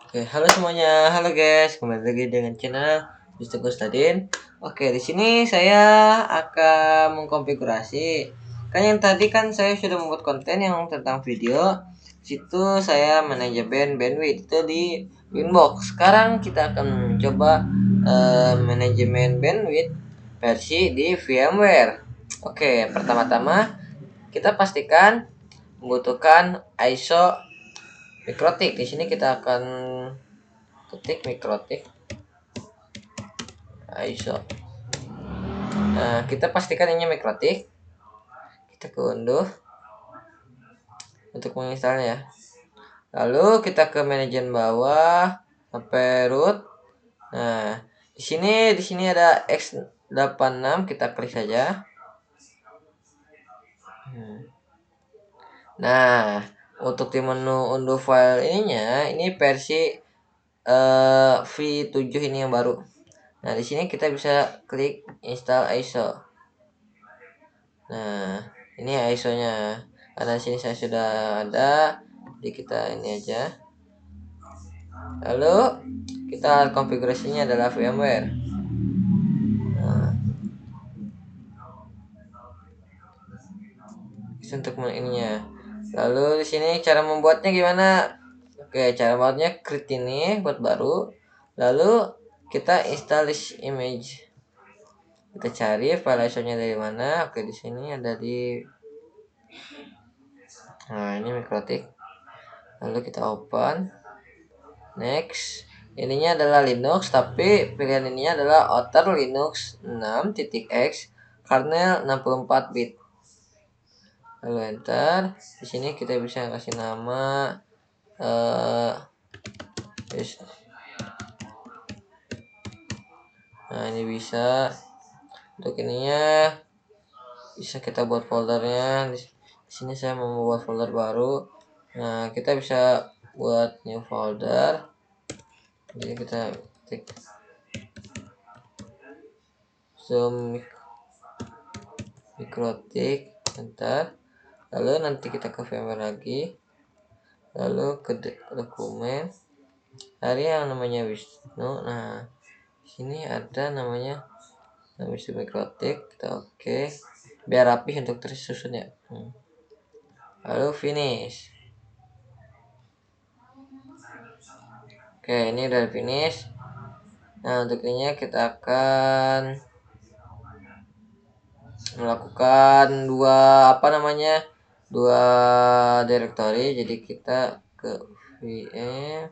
Oke, halo semuanya. Halo guys, kembali lagi dengan channel Mr. Gustadin. Oke, di sini saya akan mengkonfigurasi. Kan yang tadi kan saya sudah membuat konten yang tentang video. Situ saya manajemen bandwidth itu di Winbox. Sekarang kita akan mencoba manajemen bandwidth versi di VMware. Oke, pertama-tama kita pastikan membutuhkan ISO mikrotik. Di sini kita akan ketik mikrotik ISO. Nah, kita pastikan ini mikrotik. Kita ke unduh untuk menginstalnya ya. Lalu kita ke manajemen bawah sampai root. Nah, di sini ada X86, kita klik saja. Nah, untuk di menu unduh file ininya, ini versi V7 ini yang baru. Nah, di sini kita bisa klik install ISO. Nah, ini ISO-nya. Karena di sini saya sudah ada, jadi kita ini aja. Lalu kita konfigurasinya adalah VMware. Nah, untuk ininya. Lalu di sini cara membuatnya gimana? Oke, cara membuatnya create ini buat baru. Lalu kita install this image. Kita cari file ISO-nya dari mana? Oke, di sini ada di. Nah, ini mikrotik. Lalu kita open. Next. Ininya adalah Linux, tapi pilihan ininya adalah Outer Linux 6.x kernel 64 bit. Lalu enter. Di sini kita bisa kasih nama nah, ini bisa. Untuk ininya bisa kita buat foldernya. Di sini saya mau membuat folder baru. Nah, kita bisa buat new folder. Jadi kita klik zoom mikrotik, enter. Lalu nanti kita ke VMware lagi. Lalu ke dokumen. Hari yang namanya Wisnu. Nah, sini ada namanya Wisnu mikrotik. Kita oke. Biar rapi untuk tersusun ya. Lalu finish. Oke, ini udah finish. Nah, untuk ini kita akan melakukan dua directory. Jadi kita ke VM.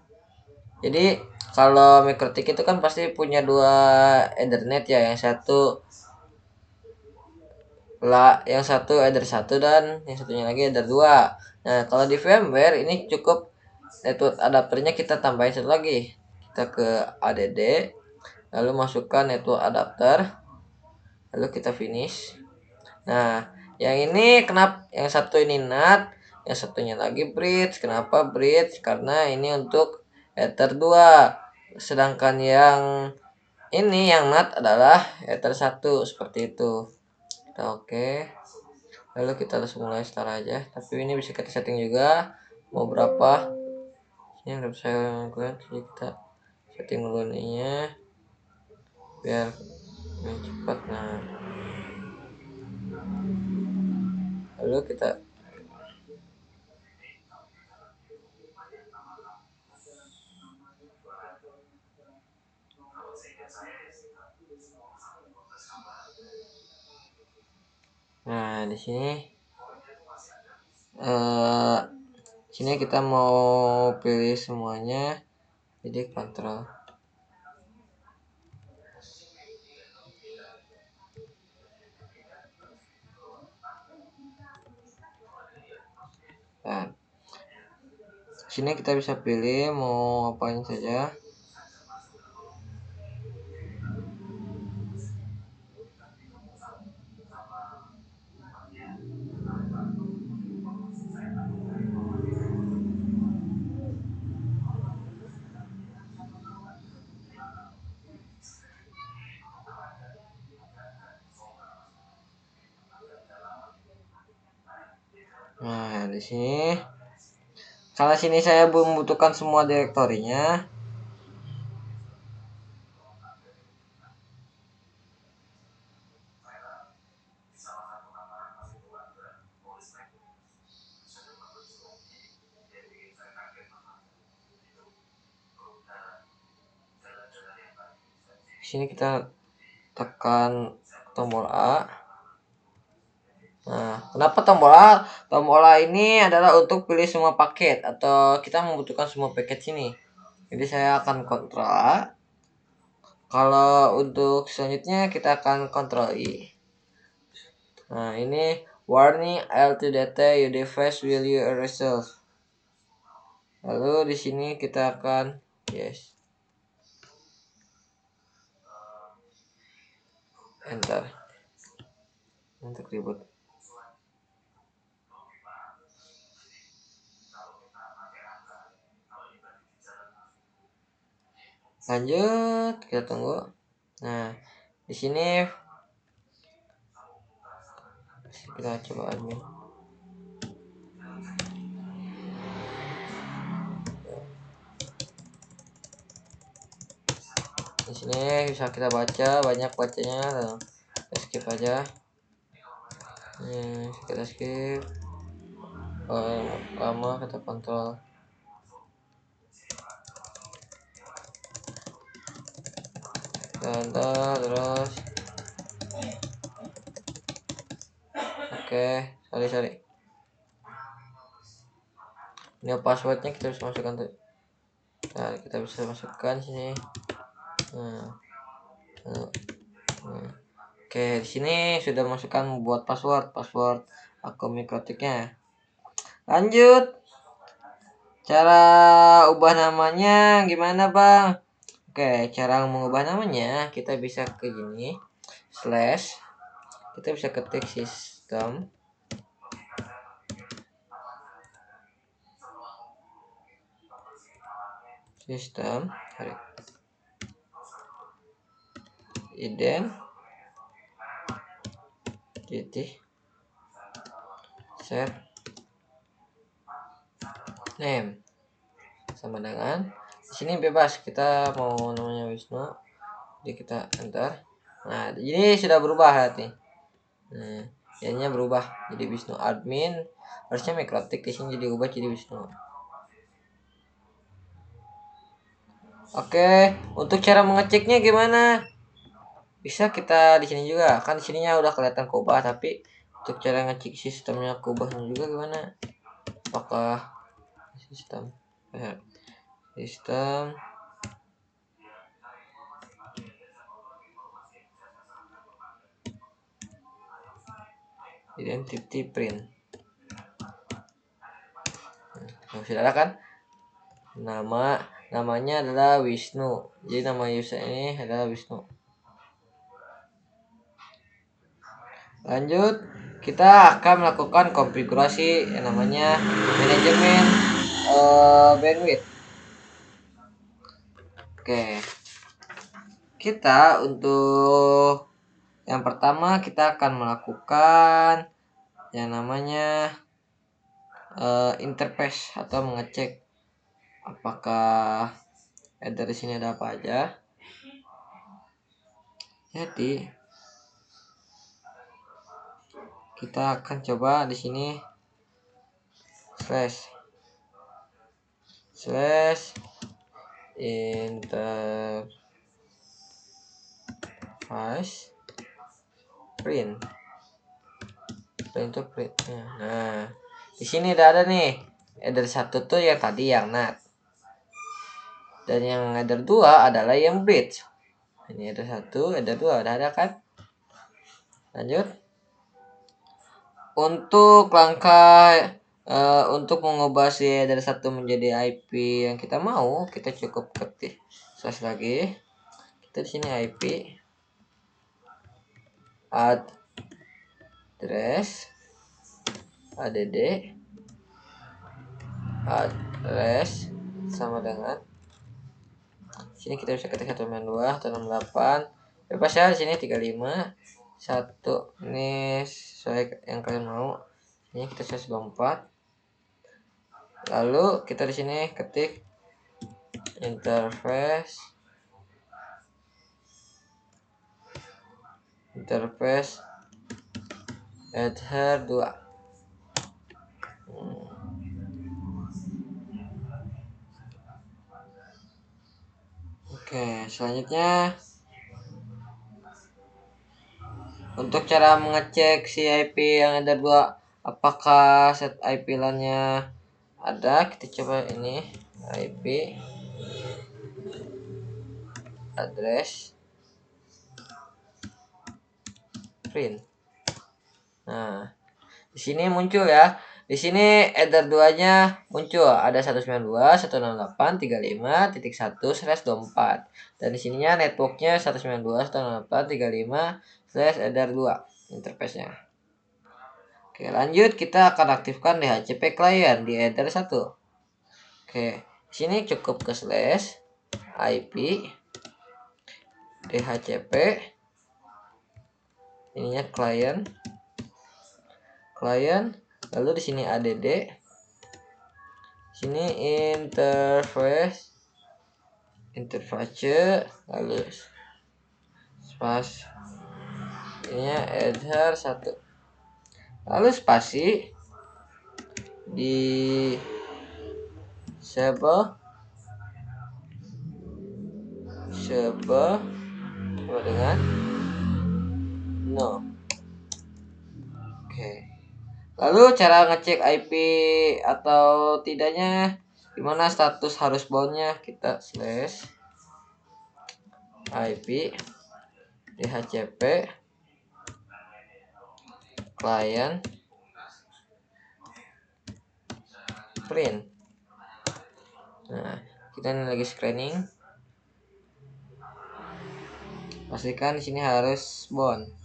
Jadi kalau mikrotik itu kan pasti punya dua Ethernet ya, yang satu Ether 1 dan yang satunya lagi Ether 2. Nah, kalau di VMware ini cukup network adapternya kita tambahin satu lagi. Kita ke ADD, lalu masukkan network adapter, lalu kita finish. Nah, yang ini kenapa yang satu ini NAT, yang satunya lagi bridge. Kenapa bridge? Karena ini untuk Ether 2. Sedangkan yang ini yang NAT adalah Ether 1 seperti itu. Oke. Lalu kita harus mulai start aja. Tapi ini bisa kita setting juga mau berapa. Ini udah saya lakukan. Jadi kita setting dulu ininya biar ini cepat. Nah, lalu kita Nah, di sini kita mau pilih semuanya. Jadi kontrol. Nah, sini kita bisa pilih mau apain saja. Nah, di sini Karena sini saya belum membutuhkan semua direktorinya. Sini kita tekan tombol A. Nah, kenapa tombol A? Tombol A ini adalah untuk pilih semua paket atau kita membutuhkan semua paket sini. Jadi saya akan kontrol A. Kalau untuk selanjutnya kita akan kontrol I. Nah, ini warning L2 data your device will you resolve. Lalu di sini kita akan yes. Enter. Untuk reboot. Lanjut, kita tunggu. Nah, di sini kita coba admin. Di sini bisa kita baca, banyak bacanya. Kita skip aja. Kita skip. Lama kita kontrol. Enter terus. Oke, sorry. Ini passwordnya kita bisa masukkan tuh. Nah, kita bisa masukkan sini. Oke, di sini sudah masukkan buat password akun Mikrotiknya. Lanjut. Cara ubah namanya gimana, Bang? Oke, cara mengubah namanya kita bisa ke gini. Slash. Kita bisa ketik sistem. Identity set name sama dengan di sini bebas kita mau namanya Wisnu, jadi kita enter. Nah, ini sudah berubah hati. Nah, jadinya berubah jadi Wisnu admin, harusnya Mikrotik di sini jadi ubah jadi Wisnu. Oke, untuk cara mengeceknya gimana? Bisa kita di sini juga, kan di sininya udah kelihatan kubah, tapi untuk cara ngecek sistemnya kubahnya juga gimana? Apakah sistem identity print. Sudah ada kan? Namanya adalah Wisnu. Jadi nama user ini adalah Wisnu. Lanjut, kita akan melakukan konfigurasi yang namanya manajemen bandwidth. Oke. Kita untuk yang pertama kita akan melakukan yang namanya interface atau mengecek apakah dari sini ada apa aja. Jadi kita akan coba di sini slash interface print. Nah, di sini udah ada nih header 1 tuh yang tadi yang NAT, dan yang header 2 adalah yang bridge. Ini header 1, header 2 udah ada kan? Lanjut. Untuk langkah untuk mengubah si header 1 menjadi IP yang kita mau, kita cukup ketik slash lagi. Kita di sini IP address address sama dengan sini kita bisa ketik 192 atau 68 bebas ya. Di sini 35 1 ini sesuai yang kalian mau. Ini kita 194 Lalu kita di sini ketik interface header 2. Oke, selanjutnya untuk cara mengecek si IP yang ada 2, apakah set IP LAN-nya ada, kita coba ini IP address print. Nah, di sini muncul ya. Di sini header 2-nya muncul, ada 192.168.35.1/24. Dan di sininya networknya 192.168.35/header 2 interface-nya. Oke, lanjut kita akan aktifkan DHCP client di header 1. Oke, di sini cukup ke slash IP DHCP, ininya client, lalu di sini add, sini interface, lalu spasi, ininya header 1, lalu spasi di disable sama dengan no. Oke. Lalu cara ngecek IP atau tidaknya, gimana status harus boundnya, kita slash IP DHCP client print. Nah, kita ini lagi screening, pastikan di sini harus bound.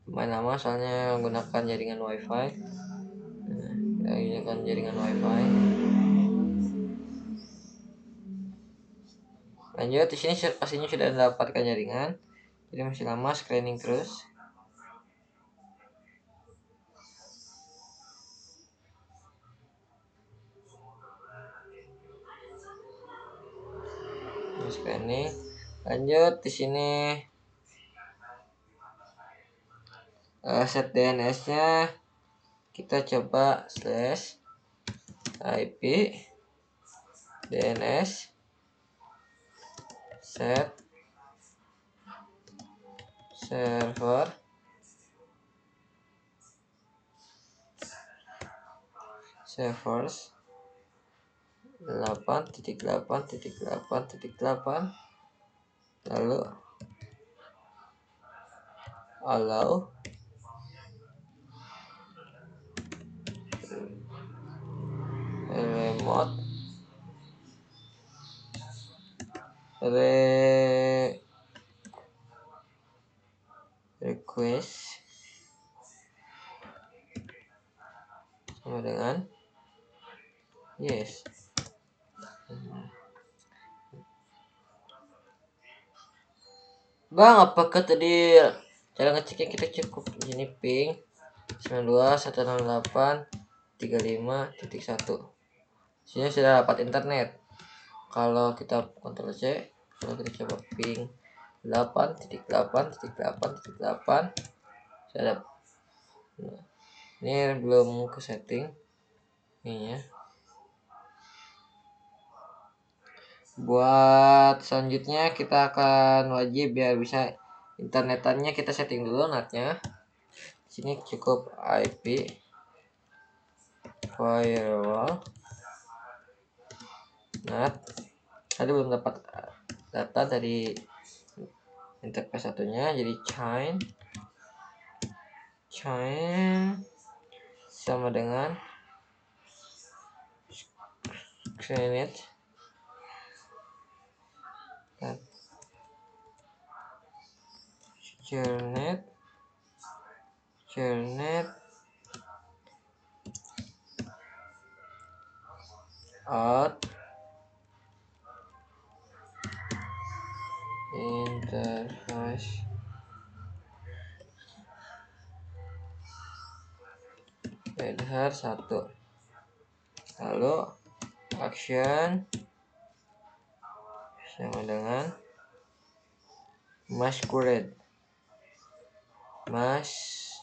Lumayan lama soalnya menggunakan jaringan WiFi. Nah, ini kan jaringan WiFi. Lanjut, di sini pastinya sudah mendapatkan jaringan, jadi masih lama screening terus. Screening. Lanjut di sini set DNS-nya kita coba slash IP DNS set server servers 8.8.8.8, lalu allow remote request sama dengan yes. Bang, apakah tadi cara ngeceknya kita cukup ini ping 92.168.35.1. Sini sudah dapat internet. Kalau kita Ctrl C, kalau kita coba ping 8.8.8.8 sudah dapat. Nah, ini belum ke setting ini ya. Buat selanjutnya kita akan wajib biar bisa internetannya, kita setting dulu NAT-nya. Sini cukup IP firewall NAT. Tadi belum dapat data dari interface satunya, jadi chain sama dengan screenit dan Cernet out interface header 1, lalu action sama dengan masquerade. Masquerade.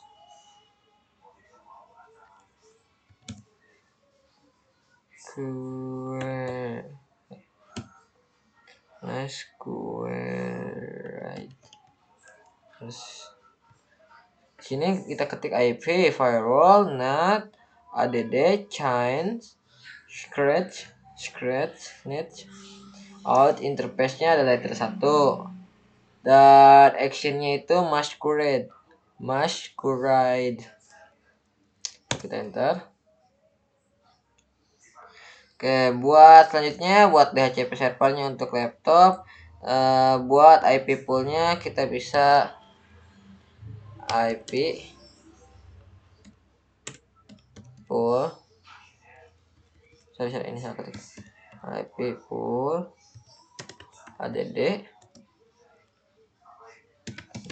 Terus sini kita ketik IP firewall NAT add chain scratch net out interface-nya ada letter 1 dan actionnya itu masquerade. Kita enter. Oke, buat selanjutnya buat DHCP servernya untuk laptop, buat IP poolnya kita bisa IP pool ini salah ketik IP pool add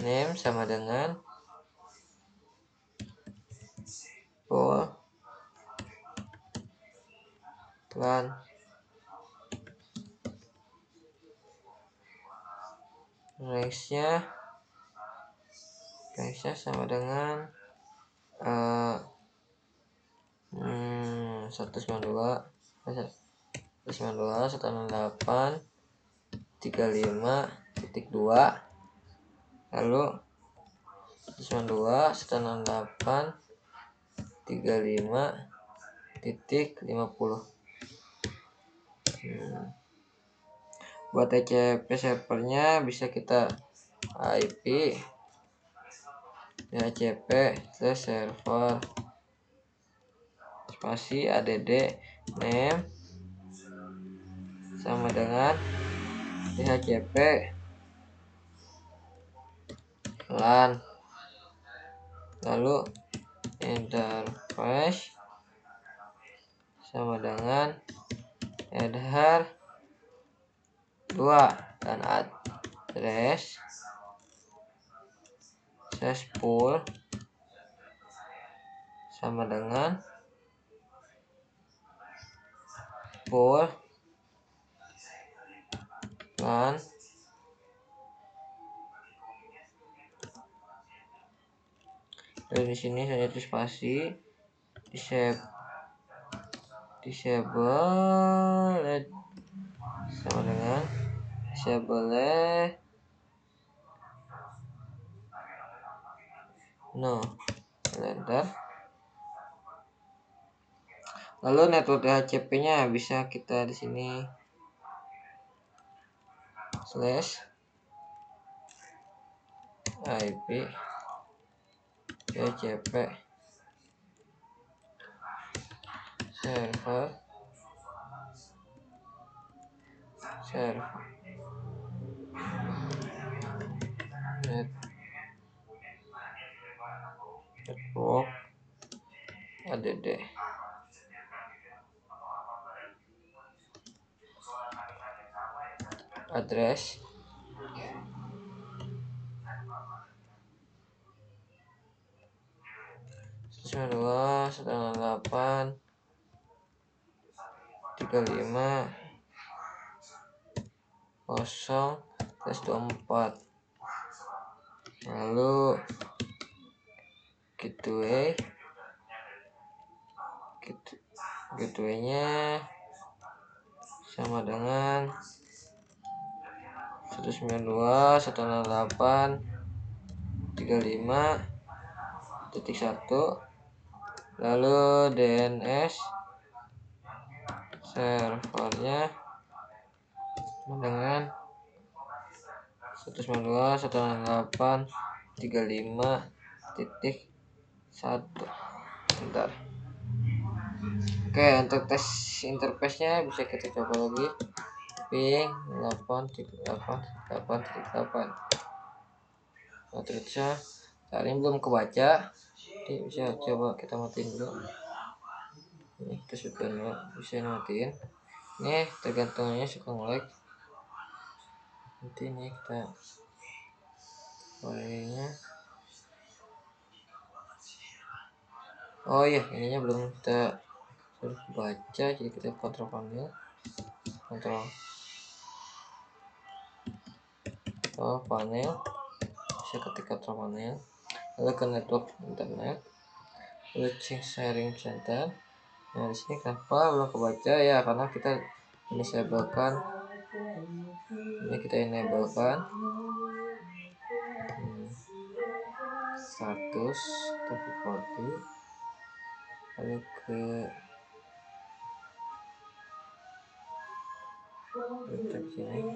name sama dengan pool LAN range-nya sama dengan 192.168.35.2 lalu 192.168.35.50. Buat TCP servernya bisa kita IP DHCP server spasi add name sama dengan DHCP LAN lalu interface sama dengan header 2 dan address pool sama dengan pool LAN dan di sini saya tulis spasi disable sama dengan disable enter. Lalu network DHCP-nya bisa kita di sini /IP DHCP server network add address dua 108.35.0/24 lalu gateway-nya sama dengan 192.168.35.1 lalu DNS servernya dengan 192.168.35.1. Bentar. Oke, untuk tes interface-nya bisa kita coba lagi. Ping 8.8.8.8. Terusnya saat ini belum kebaca. Jadi bisa coba kita matiin dulu. Ini kita sudah bisa matiin. Ini tergantungnya suka nge-lag. Nanti ini kita nya. Oh iya, ininya belum kita terus baca, jadi kita kontrol panel, kontrol panel, bisa ketik kontrol panel, lalu ke network internet, lalu cek sharing center. Nah di sini kenapa belum kebaca ya, karena kita disablekan, ini kita enablekan status tapi body, lalu ke letak sini,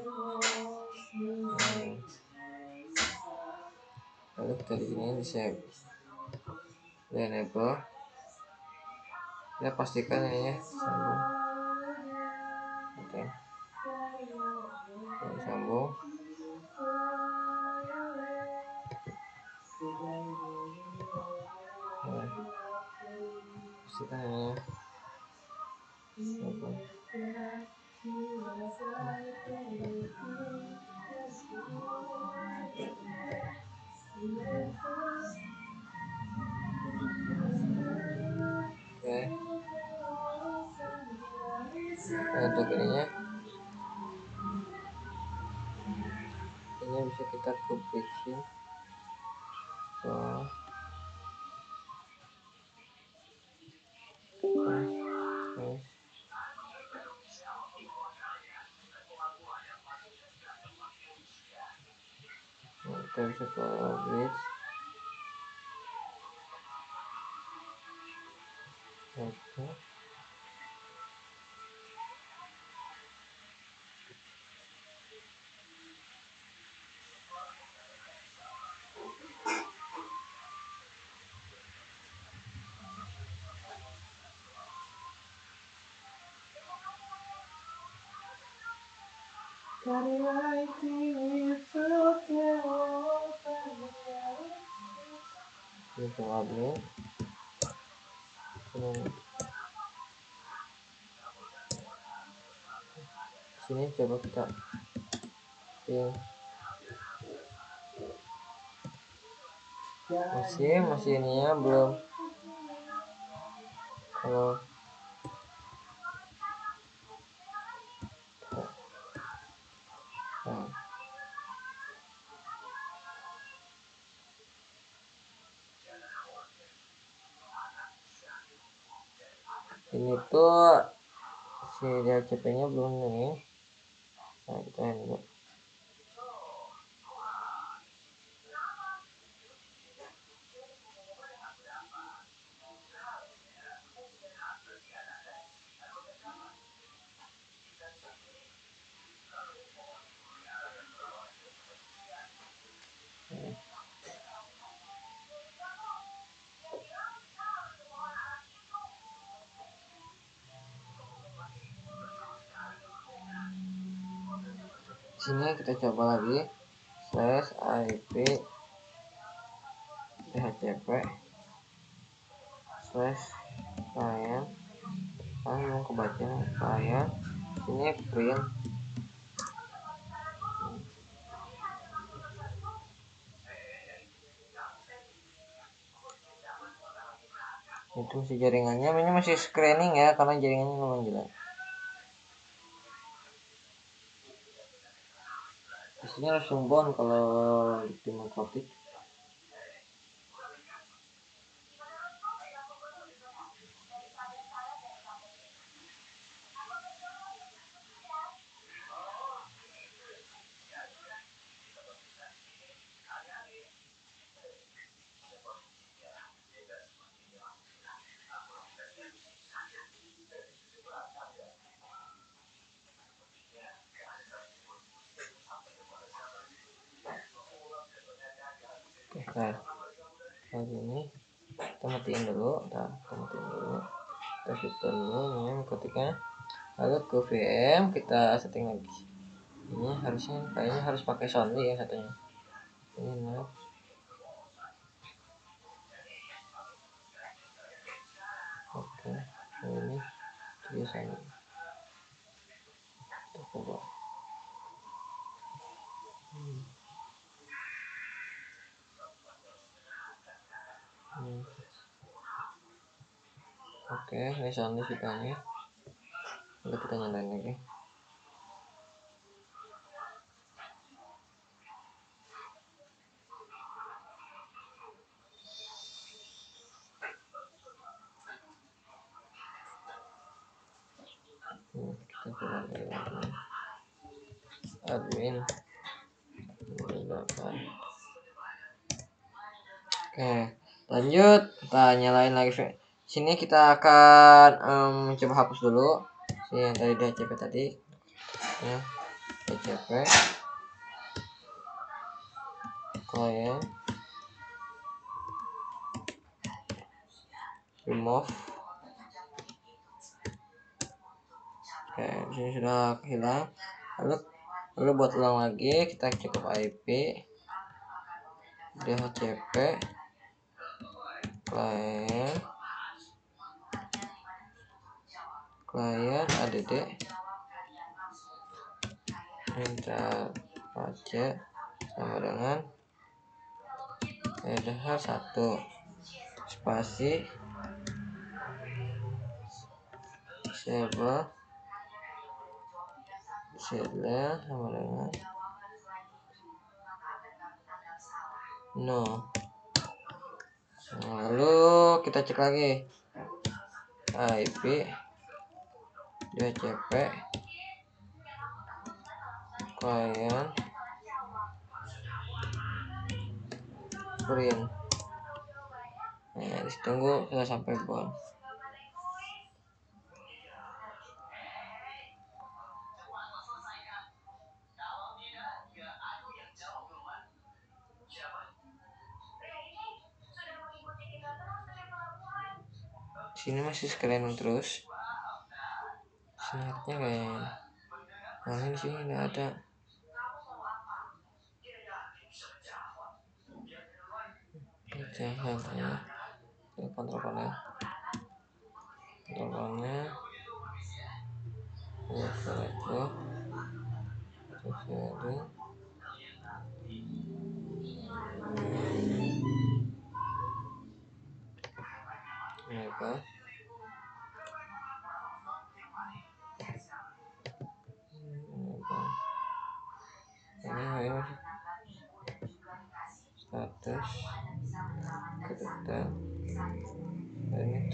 lalu kita di sini disable, enable, kita pastikan ini ya sambung, oke, sambung. Nah, pastikan ini sambung. Oke, untuk ininya ini bisa kita kebikin kita bisa publish, oke. Ini publish, sini coba kita masih ininya belum, kalau nah, ini tuh si DHCP nya belum nih. Nah kita ini sini kita coba lagi /IP DHCP /client, kan mau kebaca client, ini print, itu si jaringannya ini masih screening ya, karena jaringannya lumayan jelek. Biasanya langsung bon kalau tim narkotik. Nah kali ini kita matiin dulu, kita shutdown dulu ini narkotiknya, lalu ke VM kita setting lagi. Ini harusnya kayaknya harus pakai Sony ya satunya. Ini nah. Oke, ini biasanya kita coba. Oke, Oke, ini sound fiturnya. Lalu kita nyalain lagi. Kita coba lagi. Admin. Oke, lanjut. Kita nyalain lagi. Sini kita akan coba hapus dulu. Sini yang tadi DHCP tadi. Ya, DHCP. Client. Remove. Oke, sini sudah hilang. Lalu buat ulang lagi, kita cukup IP DHCP client add minta pajak sama dengan header 1 spasi server seller sama dengan no. Lalu kita cek lagi IP DHCP client print. Nah, ditunggu sudah sampai bon. Sini masih screening terus. Snapnya kayak ini sini nggak ada. Jangan ya, kontrol panel ya, itu ini apa ini status kedeta ini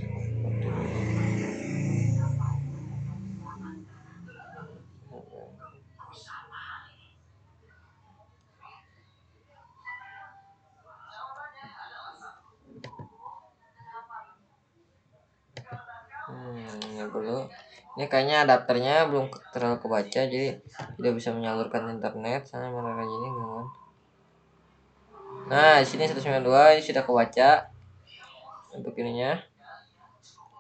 ya dulu. Ini kayaknya adapternya belum terlalu kebaca, jadi tidak bisa menyalurkan internet. Sana mana lagi ini gimana? Nah, di sini 192 ini sudah kebaca untuk ininya.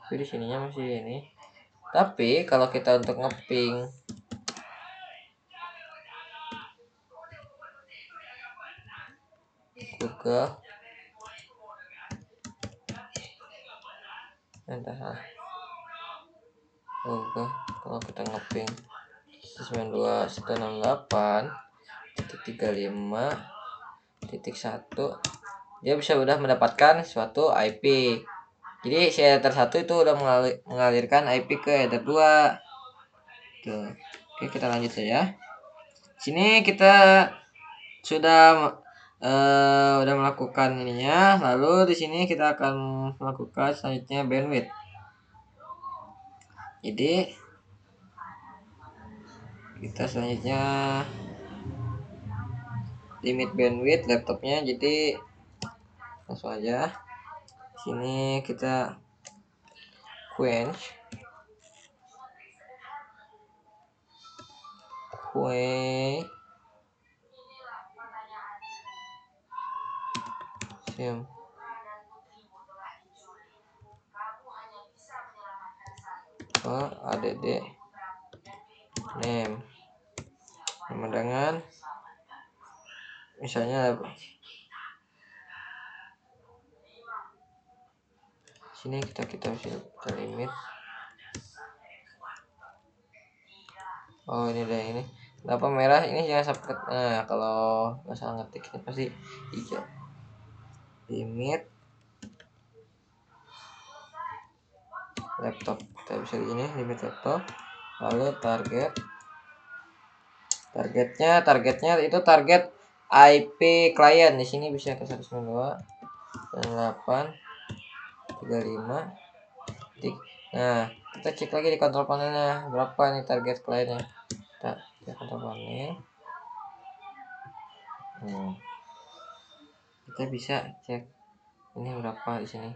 Tapi di sininya masih ini. Tapi kalau kita untuk ngeping Google entah Google, kalau kita ngeping 192.168.35.1 dia bisa udah mendapatkan suatu IP. Jadi si header 1 itu udah mengalirkan IP ke header 2. Tuh. Oke, kita lanjut saja. Sini kita sudah udah melakukan ininya. Lalu di sini kita akan melakukan selanjutnya bandwidth. Jadi kita selanjutnya limit bandwidth laptopnya, jadi langsung aja sini kita quench sim add name sama dengan misalnya sini kita limit. Oh, ini deh ini. Kenapa merah ini jangan sampai. Nah, kalau nggak salah ngetik ini pasti hijau. Limit laptop. Kita bisa di sini limit laptop. Lalu targetnya itu target IP klien. Di sini bisa ke 192.8.35. Nah, kita cek lagi di kontrol panelnya berapa nih target kliennya. Kita cek kontrol panel. Kita bisa cek ini berapa di sini.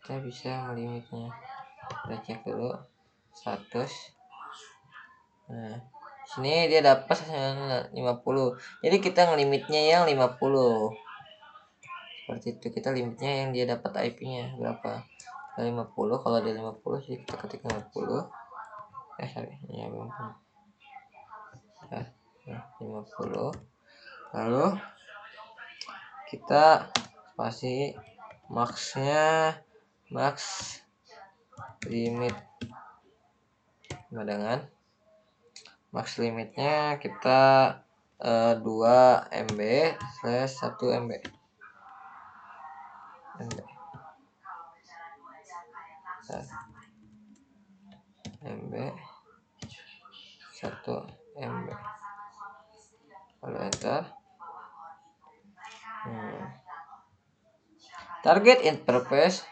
Kita bisa melimitnya. Kita cek dulu status. Nah, sini dia dapat 50. Jadi kita ngelimitnya yang 50. Seperti itu, kita limitnya yang dia dapat IP-nya berapa. 50. Kalau dia 50 sih kita ketik 50. Sorry, ya 50. Ya, 50. Lalu kita spasi max limit sama dengan max limitnya kita 2 MB slash 1 MB. MB 1 MB. Lalu enter. Target interface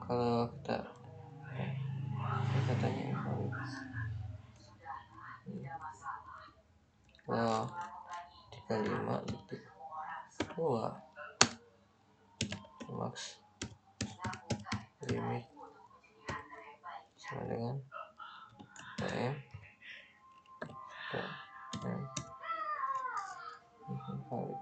kalau kita tanya kalau 35.2 max limit sama dengan PM valid.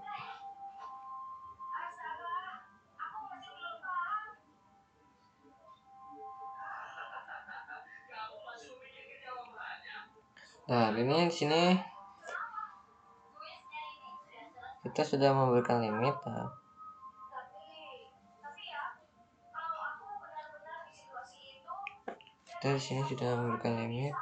Nah, ini di sini kita sudah memberikan limit. Nah, kita di sini sudah memberikan limit.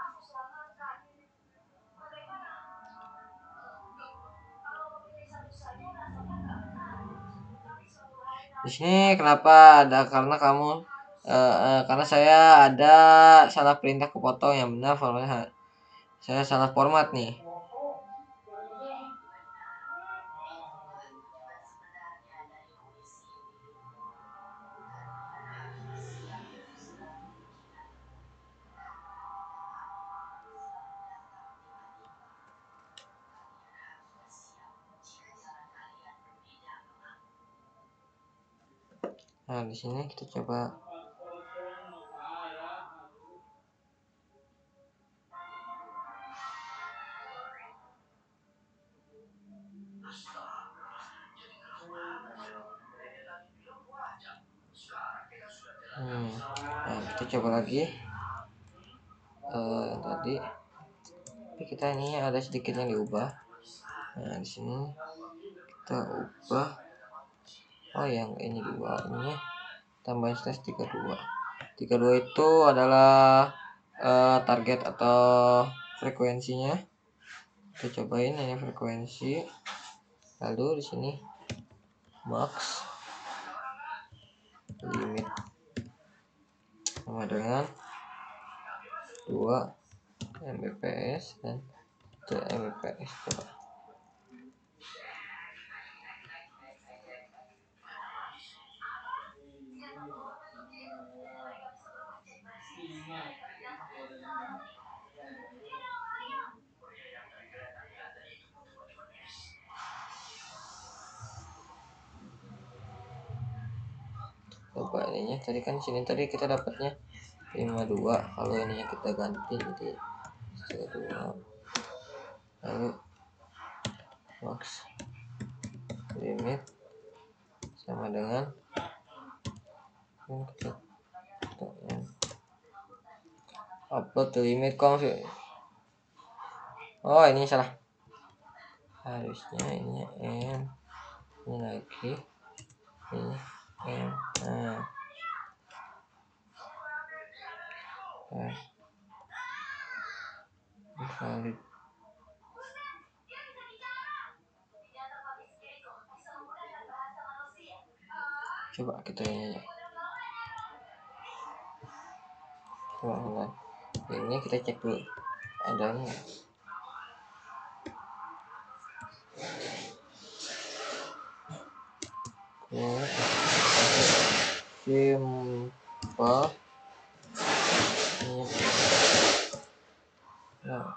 Di sini kenapa ada karena karena saya ada salah perintah kepotong yang benar formatnya. Saya salah format nih. Nah, di sini kita coba. Nah, kita coba lagi. Tadi tapi kita ini ada sedikit yang diubah. Nah, di sini kita ubah. Oh, yang ini diubah, ini tambahin slash 32. 32 itu adalah target atau frekuensinya. Kita cobain ini frekuensi. Lalu di sini max limit sama dengan 2 Mbps dan 1 Mbps. Coba ininya tadi kan sini tadi kita dapatnya 52. Kalau ininya kita ganti jadi 2. Lalu max limit sama dengan kita upload to limit config. Oh, ini salah, harusnya ini M, ini lagi ini M. Nah, valid. Coba kita ini aja. Coba ini kita cek dulu adanya. Simple. Nah,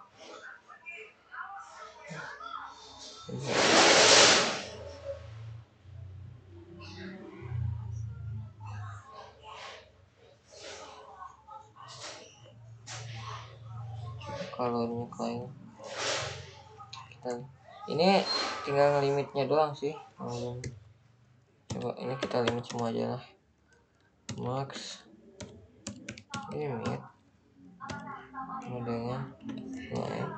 kalau nyukain kita ini tinggal limitnya doang sih. Coba ini kita limit semua aja lah. Max limit modelnya 2M.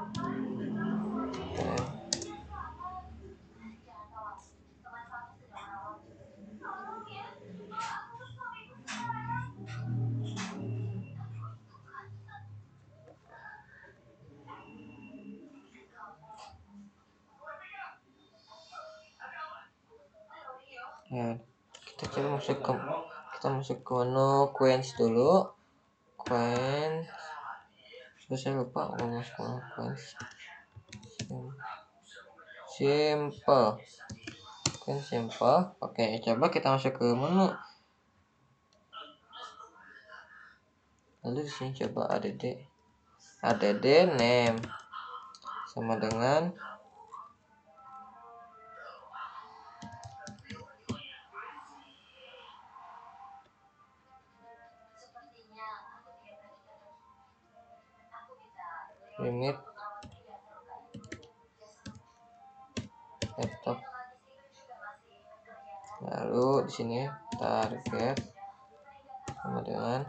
Ya, kita coba masuk ke menu Queens dulu. Queens. Terus saya lupa mau masuk ke Queens. Simple. Queens simple. Oke, coba kita masuk ke menu. Lalu di sini coba add name sama dengan limit laptop. Lalu di sini target sama dengan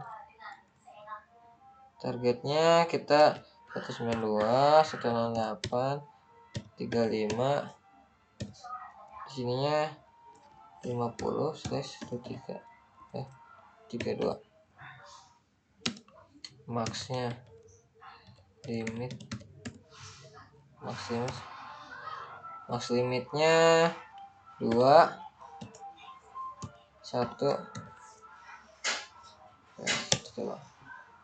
targetnya kita 192, 108, 35. Di sininya 50/13 32. Maxnya limit max limitnya 2 1. Coba.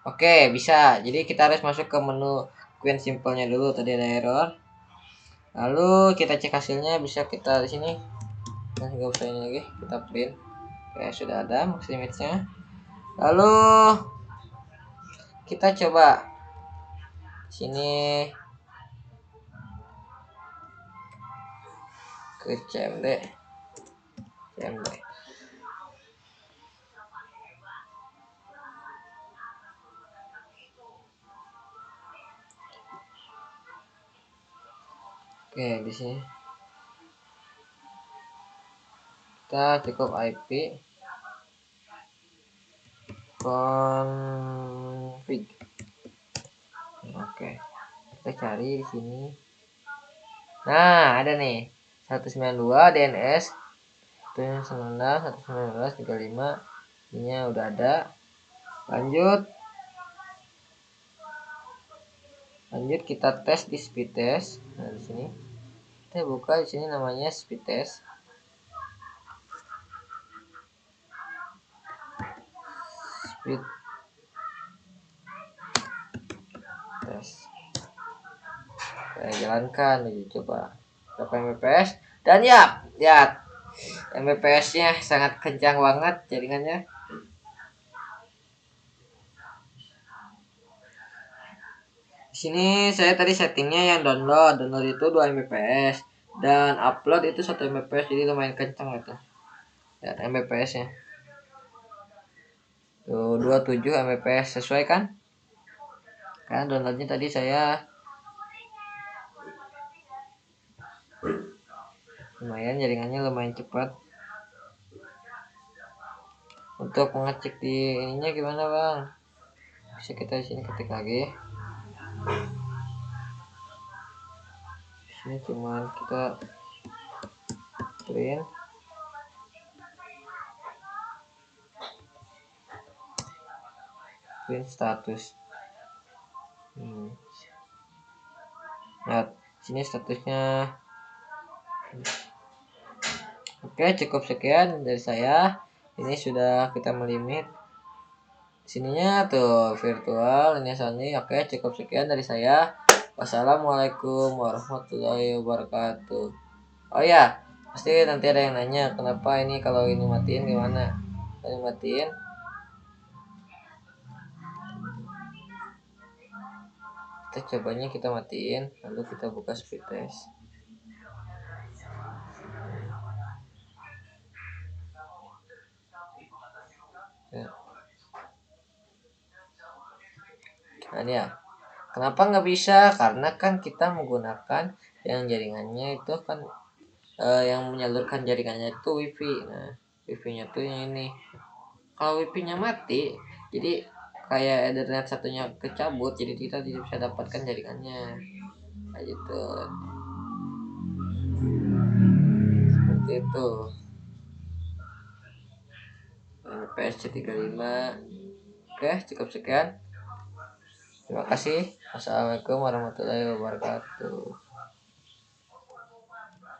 Oke, bisa. Jadi kita harus masuk ke menu Queen simple-nya dulu. Tadi ada error. Lalu kita cek hasilnya, bisa kita di sini. Nah, nggak usah ini lagi. Kita print. Oke, sudah ada max limitnya. Lalu kita coba sini ke CMD. Oke, di sini kita cukup IP config. Oke, kita cari di sini. Nah, ada nih 192 DNS 119 ini udah ada. Lanjut kita tes di speed test. Nah, di sini kita buka, di sini namanya speed test. Speed test. Saya jalankan lagi, coba berapa Mbps, dan ya Mbps-nya sangat kencang banget jaringannya. Di sini saya tadi settingnya yang download itu 2 Mbps dan upload itu 1 Mbps, jadi lumayan kencang gitu. Lihat Mbps-nya. Tuh 27 Mbps, sesuai kan? Kan downloadnya tadi saya lumayan, jaringannya lumayan cepat. Untuk mengecek di ininya gimana, Bang? Bisa kita di sini ketik lagi. Di sini cuman kita print status. Nah, sini statusnya. Oke, cukup sekian dari saya. Ini sudah kita melimit sininya tuh virtual ini Sony. Oke, cukup sekian dari saya. Wassalamualaikum warahmatullahi wabarakatuh. Oh ya, pasti nanti ada yang nanya kenapa ini kalau ini matiin gimana? Ini matiin. Kita matiin, lalu kita buka speed test. Ya. Nah, ini ya. Kenapa nggak bisa? Karena kan kita menggunakan yang jaringannya itu kan yang menyalurkan jaringannya itu wifi. Nah, wifi-nya tuh yang ini. Kalau wifi-nya mati, jadi kayak Ethernet satunya kecabut, jadi kita tidak bisa dapatkan jaringannya. Kayak gitu. Seperti itu. PSC35. Oke, cukup sekian. Terima kasih. Wassalamualaikum warahmatullahi wabarakatuh.